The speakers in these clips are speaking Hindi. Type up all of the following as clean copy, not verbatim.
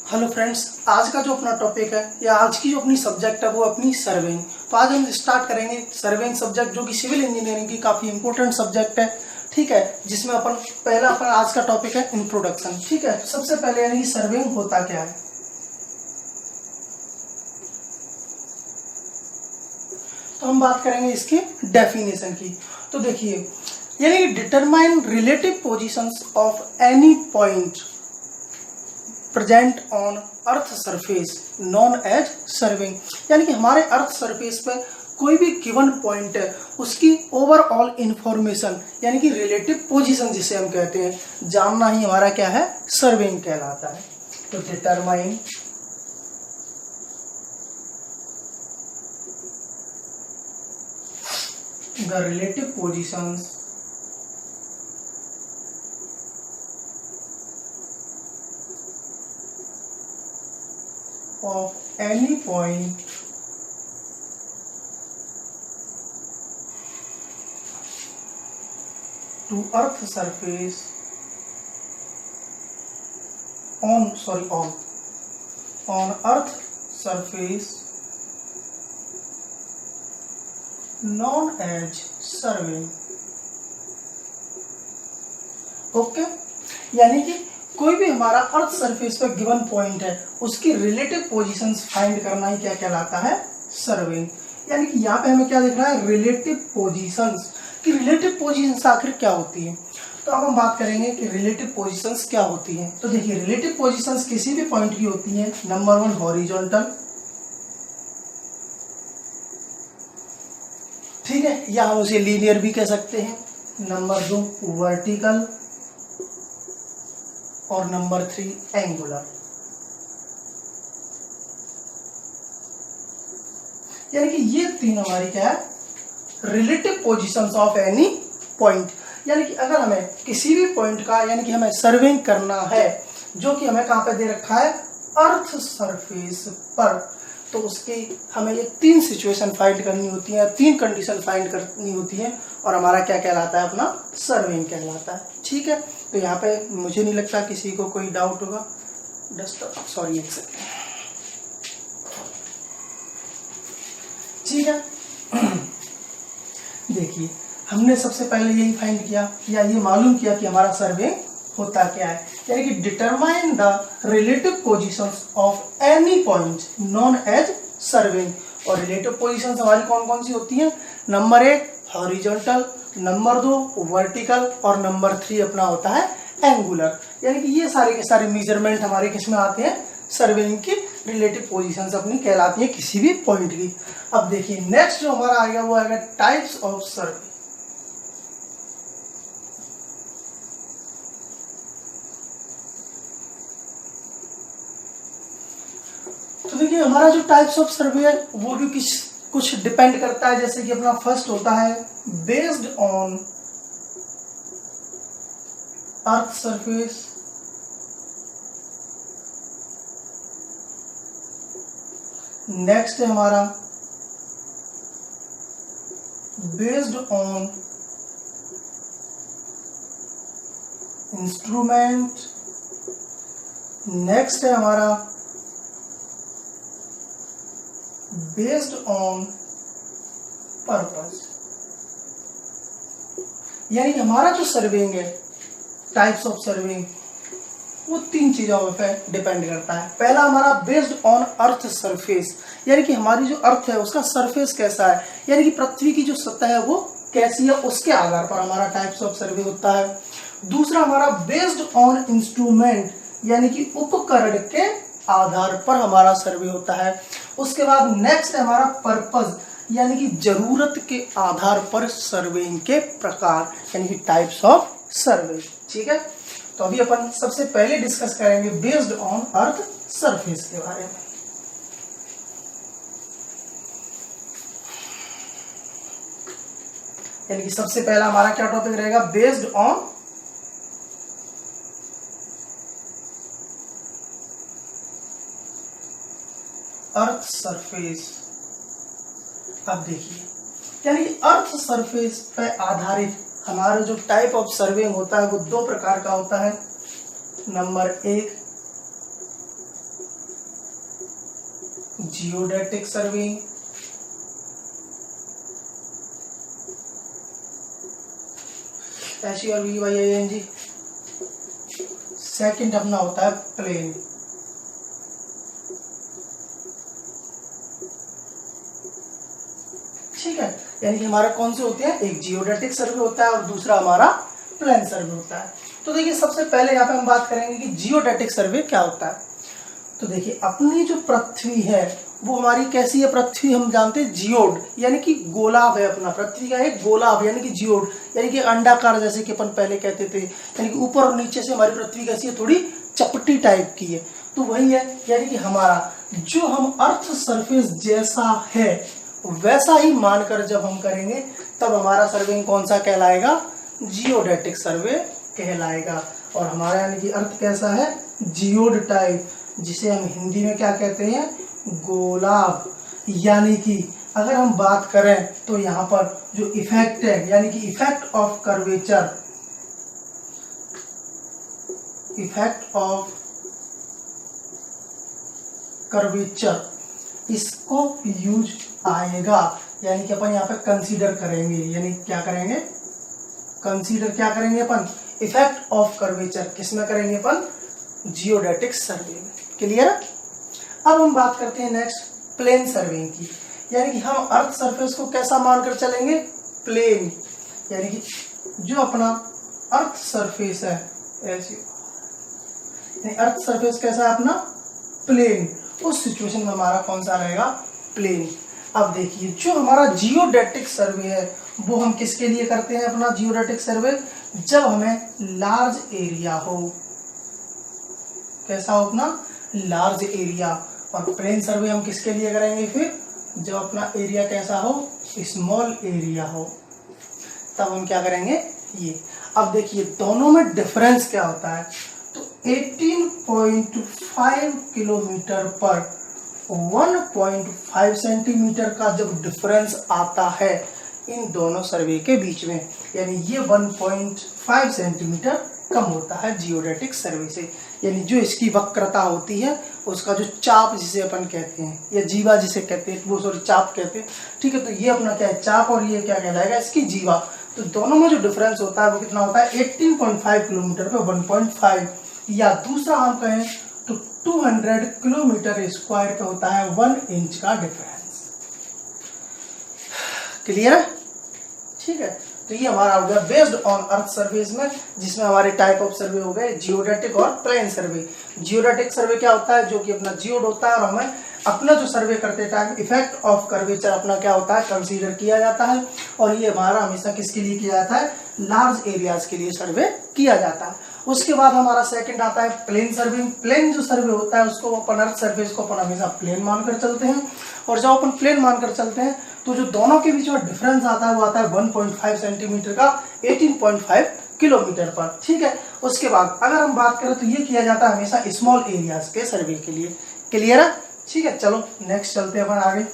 हेलो फ्रेंड्स, आज का जो अपना टॉपिक है या आज की जो अपनी सब्जेक्ट है वो अपनी सर्वेइंग। तो आज हम स्टार्ट करेंगे सर्वेइंग सब्जेक्ट, जो कि सिविल इंजीनियरिंग की काफ़ी इंपॉर्टेंट सब्जेक्ट है। ठीक है, जिसमें अपन आज का टॉपिक है इंट्रोडक्शन। ठीक है, सबसे पहले यानी कि सर्वेइंग होता क्या है। तो हम बात करेंगे इसकी डेफिनेशन की। तो देखिए, यानी determine relative positions of any point present on earth surface known as surveying. यानी कि हमारे अर्थ सरफेस पे कोई भी गिवन पॉइंट है, उसकी ओवरऑल इंफॉर्मेशन यानी कि रिलेटिव पोजीशन जिसे हम कहते हैं, जानना ही हमारा क्या है, सर्विंग कहलाता है। तो determine the relative positions of any point to earth surface on earth surface known as survey। Okay, यानी कि कोई भी हमारा अर्थ सरफेस पर गिवन पॉइंट है, उसकी रिलेटिव पोजीशंस फाइंड करना ही क्या कहलाता है, सर्वेइंग। यानी कि यहाँ पे हमें क्या दिख रहा है, रिलेटिव पोजीशंस। कि रिलेटिव पोजीशंस आखिर क्या होती है। तो अब हम बात करेंगे कि रिलेटिव पोजीशंस क्या होती हैं। तो देखिए, रिलेटिव पोजीशंस किसी भी पॉइंट की होती हैं। नंबर 1 हॉरिजॉन्टल, ठीक है, या हम उसे लीनियर भी कह सकते हैं। नंबर 2 वर्टिकल और नंबर 3 एंगुलर। यानी कि ये तीन हमारी क्या है, relative positions of any point. यानी कि अगर हमें किसी भी पॉइंट का यानी कि हमें सर्वेइंग करना है, जो कि हमें कहां पे दे रखा है, अर्थ सरफेस पर, तो उसकी हमें ये तीन सिचुएशन फाइंड करनी होती है, तीन कंडीशन फाइंड करनी होती है, और हमारा क्या कहलाता है, अपना सर्वेइंग कहलाता है। ठीक है, तो यहाँ पे मुझे नहीं लगता किसी को कोई डाउट होगा। सॉरी, एक सेकंड। ठीक है, देखिए, हमने सबसे पहले यही फाइंड किया या ये मालूम किया कि हमारा सर्वे होता क्या है। यानी कि determine the relative positions of any point known as surveying. और रिलेटिव पोजीशंस हमारी कौन कौन सी होती हैं। नंबर 1 हॉरिजॉन्टल, नंबर 2 वर्टिकल और नंबर 3 अपना होता है एंगुलर। यानी कि ये सारे के सारे मेजरमेंट हमारे किस में आते हैं, सर्वेइंग की रिलेटिव पोजीशंस अपनी कहलाती है किसी भी पॉइंट की। अब देखिए, नेक्स्ट जो हमारा आएगा वो आएगा टाइप्स ऑफ सर्वे। तो देखिए, हमारा जो टाइप्स ऑफ सर्वे है वो भी कुछ डिपेंड करता है। जैसे कि अपना फर्स्ट होता है based on earth surface, next है हमारा बेस्ड ऑन इंस्ट्रूमेंट, नेक्स्ट है हमारा बेस्ड ऑन पर्पस। यानी कि हमारा जो सर्वेइंग है, टाइप्स ऑफ सर्वेइंग, वो तीन चीजों पे डिपेंड करता है। पहला हमारा बेस्ड ऑन अर्थ सरफेस, यानी कि हमारी जो अर्थ है उसका सरफेस कैसा है, यानी कि पृथ्वी की जो सतह है वो कैसी है, उसके आधार पर हमारा टाइप्स ऑफ सर्वे होता है। दूसरा हमारा बेस्ड ऑन इंस्ट्रूमेंट, यानी कि उपकरण के आधार पर हमारा सर्वे होता है। उसके बाद नेक्स्ट है हमारा पर्पस, यानी कि जरूरत के आधार पर सर्वेइंग के प्रकार, यानी कि टाइप्स ऑफ सर्वे। ठीक है, तो अभी अपन सबसे पहले डिस्कस करेंगे बेस्ड ऑन अर्थ सरफेस के बारे में। यानी कि सबसे पहला हमारा क्या टॉपिक रहेगा, बेस्ड ऑन अर्थ सरफेस। अब देखिए, यानी कि अर्थ सरफेस पर आधारित हमारा जो टाइप ऑफ सर्वेइंग होता है वो दो प्रकार का होता है। Number 1 geodetic surveying, SERVEYING। Second अपना होता है प्लेन, ठीक है। यानी कि हमारा कौन से होते हैं, एक जियोडेटिक सर्वे होता है और दूसरा हमारा प्लेन सर्वे होता है। तो देखिए सबसे पहले यहाँ पे हम बात करेंगे कि जियोडेटिक सर्वे क्या होता है। तो देखिए अपनी जो पृथ्वी है वो हमारी कैसी है, पृथ्वी हम जानते हैं जियोड यानी कि गोलाव है, अपना पृथ्वी का एक गोलाव यानी कि जियोड यानी कि अंडाकार, जैसे कि अपन पहले कहते थे, यानी कि ऊपर और नीचे से हमारी पृथ्वी कैसी है, थोड़ी चपटी टाइप की है। तो वही है, यानी कि हमारा जो हम अर्थ सरफेस जैसा है वैसा ही मानकर जब हम करेंगे तब हमारा सर्वेइंग कौन सा कहलाएगा, जियोडेटिक सर्वे कहलाएगा। और हमारा यानी कि अर्थ कैसा है, जियोड टाइप, जिसे हम हिंदी में क्या कहते हैं, गोलाव। यानी कि अगर हम बात करें तो यहाँ पर जो इफेक्ट है यानी कि effect of curvature, effect of curvature, इसको यूज आएगा। यानी कि अपन यहाँ पे कंसीडर करेंगे, यानी क्या करेंगे, कंसीडर क्या करेंगे अपन, इफेक्ट ऑफ कर्वेचर किसमें करेंगे अपन, जियोडेटिक सर्वे में। क्लियर। अब हम बात करते हैं नेक्स्ट प्लेन सर्वेइंग की, यानी कि हम अर्थ सरफेस को कैसा मानकर चलेंगे, प्लेन। यानी कि जो अपना अर्थ सरफेस है ऐसी, यानी अर्थ सरफेस कैसा है अपना, प्लेन। उस सिचुएशन में हमारा कौन सा रहेगा, प्लेन। अब देखिए जो हमारा जियोडेटिक सर्वे है वो हम किसके लिए करते हैं अपना जियोडेटिक सर्वे, जब हमें लार्ज एरिया हो, कैसा हो अपना, लार्ज एरिया। और प्लेन सर्वे हम किसके लिए करेंगे फिर, जब अपना एरिया कैसा हो, स्मॉल एरिया हो, तब हम क्या करेंगे ये। अब देखिए दोनों में डिफरेंस क्या होता है, तो 18.5 किलोमीटर पर 1.5 सेंटीमीटर का जब डिफरेंस आता है इन दोनों सर्वे के बीच में, यानी ये 1.5 सेंटीमीटर कम होता है जियोडेटिक सर्वे से। यानी जो इसकी वक्रता होती है, उसका जो चाप जिसे अपन कहते हैं या जीवा जिसे कहते हैं, वो सॉरी चाप कहते हैं, ठीक है। तो ये अपना क्या है, चाप, और ये क्या कहलाएगा, इसकी जीवा। तो दोनों में जो डिफरेंस होता है वो कितना होता है, 18.5 किलोमीटर पे 1.5, या दूसरा हम कहें तो 200 किलोमीटर स्क्वायर पे होता है 1 इंच का डिफरेंस। क्लियर है, ठीक है। तो ये हमारा हो गया बेस्ड ऑन अर्थ सर्वेस में, जिसमें हमारे टाइप ऑफ सर्वे हो गए जियोडेटिक और प्लेन सर्वे। जियोडेटिक सर्वे क्या होता है, जो कि अपना जियोड होता है, और हमें अपना जो सर्वे करते टाइम इफेक्ट ऑफ कर्वेचर अपना क्या होता है, कंसीडर किया जाता है। और ये हमारा हमेशा किसके लिए किया जाता है, लार्ज एरियाज के लिए सर्वे किया जाता है। उसके बाद हमारा सेकंड आता है प्लेन सर्वे। प्लेन जो सर्वे होता है उसको अपन अर्थ सर्फेस को अपन हमेशा प्लेन मानकर चलते हैं, और जब अपन प्लेन मानकर चलते हैं तो जो दोनों के बीच में डिफरेंस आता है वो आता है 1.5 सेंटीमीटर का 18.5 किलोमीटर पर, ठीक है। उसके बाद अगर हम बात करें तो ये किया जाता है हमेशा स्मॉल एरियाज के सर्वे के लिए। क्लियर है, ठीक है। चलो नेक्स्ट चलते हैं अपन आगे।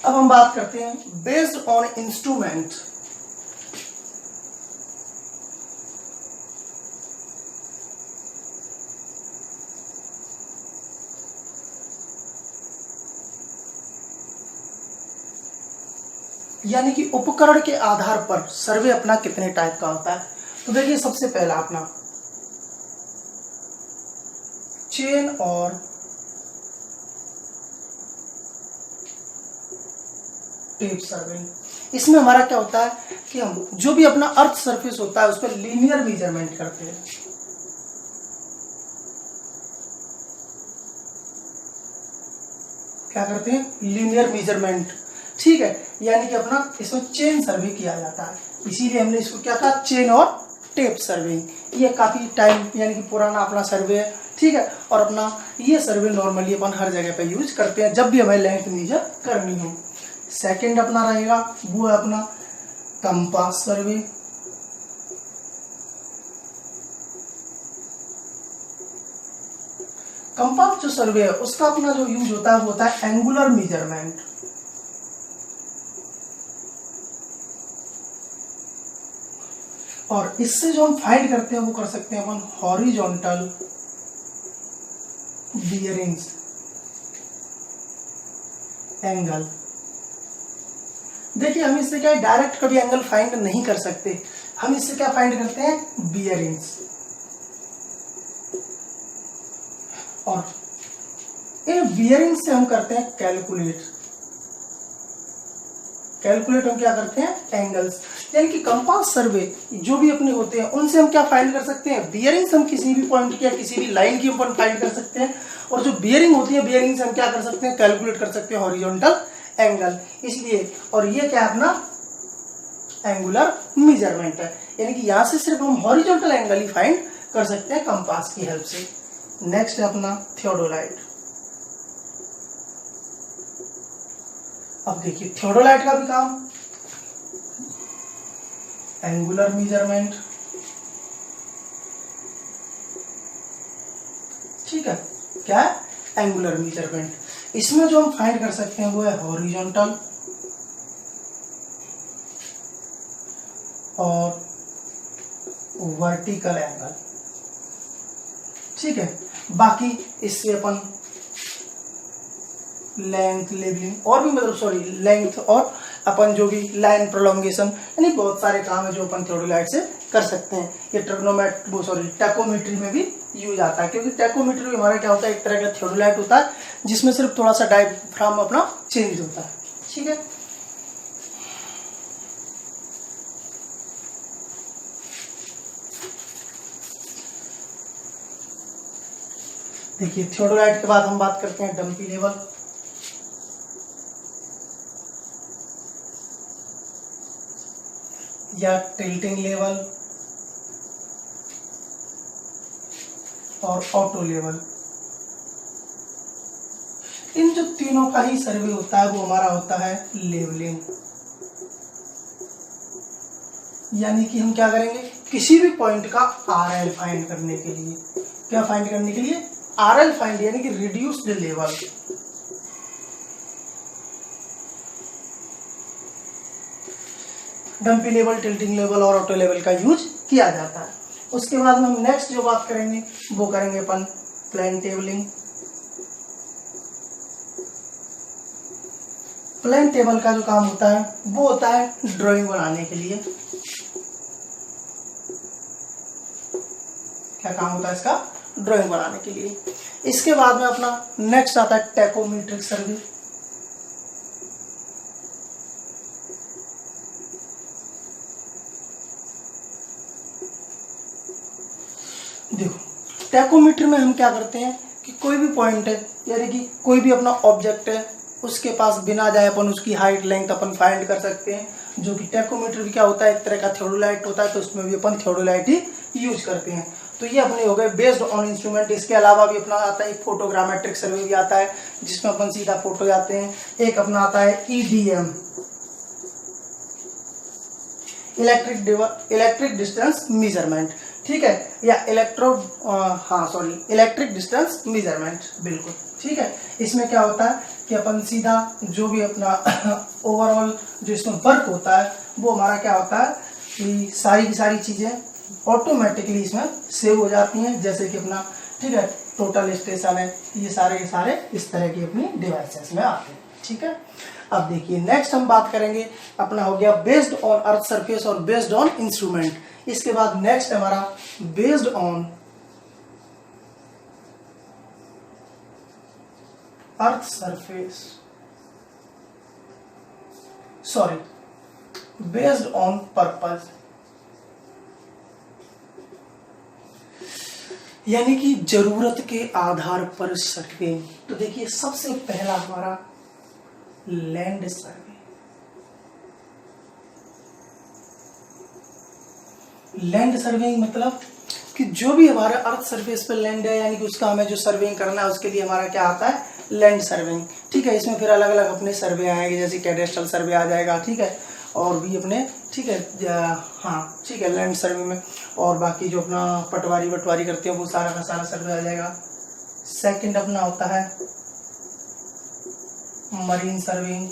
अब हम बात करते हैं बेस्ड ऑन इंस्ट्रूमेंट। यानी कि उपकरण के आधार पर सर्वे अपना कितने टाइप का होता है। तो देखिए सबसे पहला अपना चेन और टेप सर्वे। इसमें हमारा क्या होता है कि हम जो भी अपना अर्थ सरफेस होता है उस पर लीनियर मेजरमेंट करते हैं। क्या करते हैं, लीनियर मेजरमेंट, ठीक है। यानी कि अपना इसमें चेन सर्वे किया जाता है, इसीलिए हमने इसको क्या कहा, चेन और टेप सर्वे। ये काफी टाइम यानी कि पुराना अपना सर्वे है, ठीक है। और अपना ये सर्वे नॉर्मली अपन हर जगह पे यूज करते हैं जब भी हमें लेंथ मेजर करनी हो। सेकंड अपना रहेगा वो है अपना कंपास सर्वे। कंपास जो सर्वे है उसका अपना जो यूज होता है वो होता है एंगुलर मेजरमेंट। और इससे जो हम फाइंड करते हैं वो कर सकते हैं अपन हॉरिजॉन्टल बियरिंग्स एंगल। देखिए हम इससे क्या डायरेक्ट कभी एंगल फाइंड नहीं कर सकते, हम इससे क्या फाइंड करते हैं, बियरिंग्स। और इन बियरिंग्स से हम करते हैं कैलकुलेट हम क्या करते हैं, एंगल्स। यानी कि कंपास सर्वे जो भी अपने होते हैं उनसे हम क्या फाइंड कर सकते हैं, बियरिंग्स। हम किसी भी पॉइंट की या किसी भी लाइन की हम फाइंड कर सकते हैं, और जो बियरिंग होती है बियरिंग से हम क्या कर सकते हैं, कैलकुलेट कर सकते हैं हॉरिजॉन्टल एंगल। इसलिए और ये क्या अपना एंगुलर मेजरमेंट है, यानी कि यहां से सिर्फ हम हॉरिजॉन्टल एंगल ही फाइंड कर सकते हैं कंपास की हेल्प से। नेक्स्ट है अपना थियोडोलाइट। अब देखिए थियोडोलाइट का भी काम एंगुलर मेजरमेंट, ठीक है, क्या है, एंगुलर मेजरमेंट। इसमें जो हम फाइंड कर सकते हैं वो है हॉरिजॉन्टल और वर्टिकल एंगल, ठीक है। बाकी इससे अपन लेंथ लेवलिंग और भी लेंथ और अपन जो भी लाइन प्रोलोंगेशन, यानी बहुत सारे काम है जो अपन थियोडोलाइट से कर सकते हैं। ये टैकोमेट्री में भी यूज आता है, क्योंकि टैकोमेट्री में हमारा क्या होता है, एक तरह का थियोडोलाइट होता है जिसमें सिर्फ थोड़ा सा डायफ्राम अपना चेंज होता है, ठीक है। देखिए थियोडोलाइट के बाद हम बात करते हैं डंपी लेवल। या टिल्टिंग लेवल और ऑटो लेवल। इन जो तीनों का ही सर्वे होता है वो हमारा होता है लेवलिंग। यानी कि हम क्या करेंगे, किसी भी पॉइंट का आरएल फाइंड करने के लिए, क्या फाइंड करने के लिए, आरएल फाइंड, यानी कि reduced level. Dumpy level, tilting level और ऑटो लेवल का यूज किया जाता है। उसके बाद में हम नेक्स्ट जो बात करेंगे वो करेंगे अपन प्लेन टेबलिंग। प्लेन टेबल का जो काम होता है वो होता है ड्राइंग बनाने के लिए। क्या काम होता है इसका, ड्राइंग बनाने के लिए। इसके बाद में अपना नेक्स्ट आता है टैकोमेट्रिक सर्वे। देखो टैकोमीटर में हम क्या करते हैं कि कोई भी पॉइंट है, यानी कि कोई भी अपना ऑब्जेक्ट है, उसके पास बिना जाए अपन उसकी हाइट लेंथ अपन फाइंड कर सकते हैं। जो कि टैकोमीटर भी क्या होता है, एक तरह का थियोडोलाइट होता है, तो उसमें भी अपन थियोडोलाइट ही यूज करते हैं। तो ये अपने हो गए बेस्ड ऑन इंस्ट्रूमेंट। इसके अलावा भी अपना आता है फोटोग्रामेट्रिक सर्वे भी आता है, जिसमें अपन सीधा फोटो जाते हैं। एक अपना आता है EDM, इलेक्ट्रिक डिस्टेंस मेजरमेंट, ठीक है, या इलेक्ट्रिक डिस्टेंस मेजरमेंट, बिल्कुल ठीक है। इसमें क्या होता है कि अपन सीधा जो भी अपना ओवरऑल जो इसमें वर्क होता है वो हमारा क्या होता है कि सारी की सारी चीजें ऑटोमेटिकली इसमें सेव हो जाती हैं। जैसे कि अपना, ठीक है, टोटल स्टेशन है, ये सारे के सारे इस तरह की अपनी डिवाइसेस में आते हैं, ठीक है। अब देखिए नेक्स्ट हम बात करेंगे, अपना हो गया बेस्ड ऑन अर्थ सरफेस और बेस्ड ऑन इंस्ट्रूमेंट। इसके बाद नेक्स्ट हमारा based on earth surface, based on purpose, यानी कि जरूरत के आधार पर सर्वे। तो देखिए सबसे पहला हमारा लैंड सर्वे। लैंड सर्वेइंग मतलब कि जो भी हमारे अर्थ सरफेस पे लैंड है, यानी कि उसका हमें जो सर्वेइंग करना है उसके लिए हमारा क्या आता है, लैंड सर्वेइंग, ठीक है। इसमें फिर अलग अलग अपने सर्वे आएंगे, जैसे कैडेस्ट्रल सर्वे आ जाएगा, ठीक है, और भी अपने, ठीक है, हाँ ठीक है, लैंड सर्वे में। और बाकी जो अपना पटवारी करते हैं वो सारा का सारा सर्वे आ जाएगा। सेकंड अपना होता है मरीन सर्वेइंग,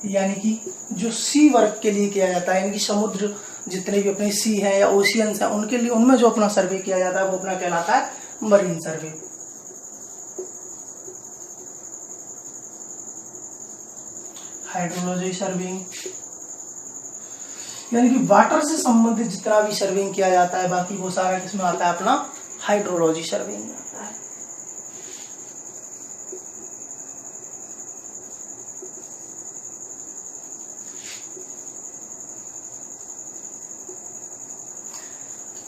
यानी कि जो सी वर्क के लिए किया जाता है, यानी कि समुद्र जितने भी अपने सी हैं या ओशियंस हैं उनके लिए, उनमें जो अपना सर्वे किया जाता है वो अपना कहलाता है मरीन सर्वे। हाइड्रोलॉजी सर्विंग, यानी कि वाटर से संबंधित जितना भी सर्विंग किया जाता है बाकी वो सारा किसमें आता है, अपना हाइड्रोलॉजी सर्विंग में आता है।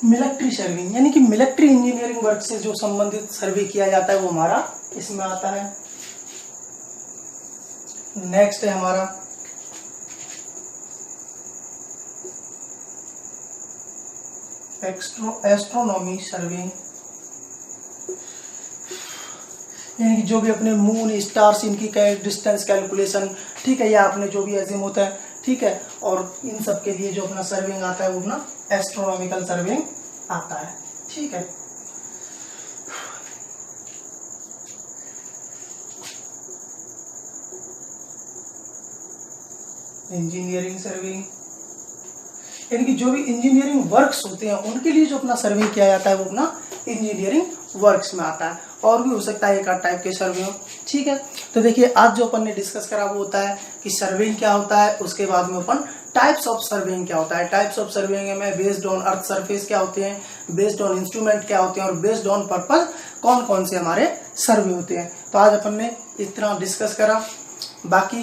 मिलिट्री सर्विंग, यानी कि मिलिट्री इंजीनियरिंग वर्क से जो संबंधित सर्वे किया जाता है वो हमारा इसमें आता है। नेक्स्ट है हमारा एस्ट्रोनॉमी सर्विंग, यानी कि जो भी अपने मून स्टार्स इनकी डिस्टेंस कैलकुलेशन, ठीक है, या अपने जो भी एजिमुथ है, ठीक है, और इन सब के लिए जो अपना सर्विंग आता है वो अपना एस्ट्रोनॉमिकल सर्विंग आता है, ठीक है। इंजीनियरिंग सर्विंग, यानी कि जो भी इंजीनियरिंग वर्क्स होते हैं उनके लिए जो अपना सर्विंग किया जाता है वो अपना इंजीनियरिंग वर्क्स में आता है। और भी हो सकता है एक आध टाइप के सर्वे हो, ठीक है। तो देखिए आज जो अपन ने डिस्कस करा वो होता है कि सर्वेइंग क्या होता है, उसके बाद में अपन टाइप्स ऑफ सर्वेइंग क्या होता है। टाइप्स ऑफ सर्वेइंग में बेस्ड ऑन अर्थ सरफेस क्या होते हैं, बेस्ड ऑन इंस्ट्रूमेंट क्या होते हैं और बेस्ड ऑन पर्पज कौन कौन से हमारे सर्वे होते हैं। तो आज अपन ने इतना डिस्कस करा। बाकी